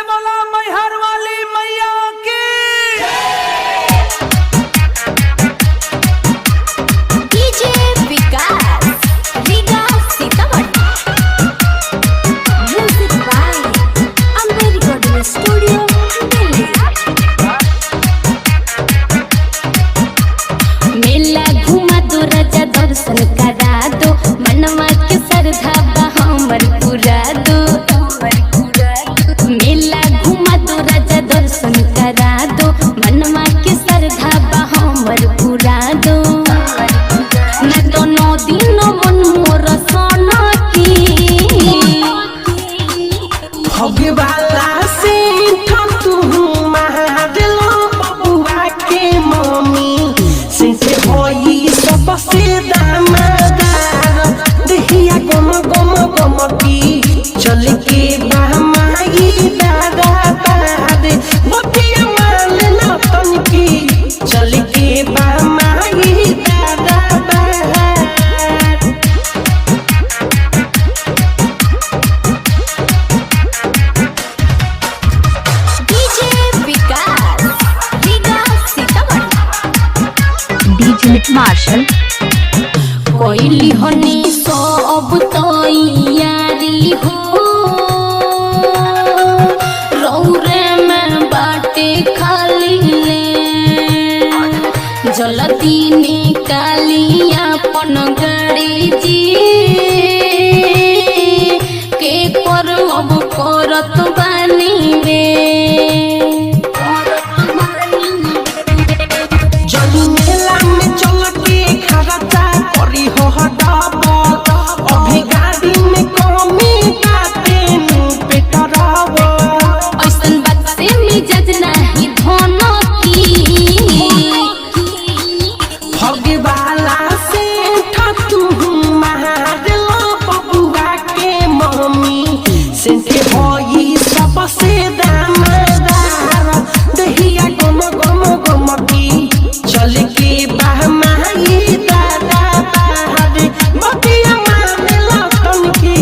बोला मैहर वाली मैया की। DJ Vikas Riga Sitamarhi. Music by Ambe recording studio Delhi. मेला घुमा दो राजा दर्शन करा दो मनवा के श्रद्धा हमर पूरा दो। मेला घुमा दो राजा दर्शन करा दो मनवा के श्रद्धा हमर पूरा दो। न तो नौ दिन मन मोर सोना की भगवाला से तू महादेलो बबुआ के मम्मी से होई सबसे दामदार दहिया गम गम गम की चल के बहमाई दादा बादे बतिया मान न तन की चल के बहमाई दादा बाद। डीजे विकास रीगा सीतामढ़ी। डीजे मिट मार्शल कोइली होनी सब तैयारी हो रौरे में बाटे खाली ले जल्दी निकाली अपन गाड़ी जी के कर अब करत बानी रे। जनी मेला में चल के खर्चा करी हो डबल अभी गाड़ी में कमी बाटे नु पेट्रोल ऐसन बात से मिजाज नहीं धोनो की भगवाला से तू महादेलो बबुआ के मम्मी से होई सबसे दामदार दहिया गम गम गम की चल के बहमाई दादा बाहर बतिया मानेला तन की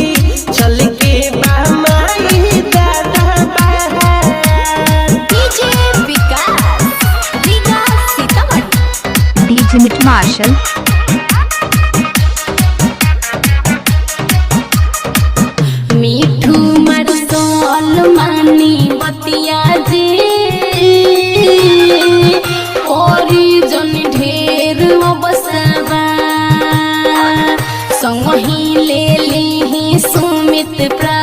चल के बहमाई दादा बाहर। डीजे विकास रीगा सीतामढ़ी। डीजे मिट मार्शल मीठू मरसोल मानी बतिया जे ओरी जन ढेर बसवा संग ही ले ली सुमित प्रा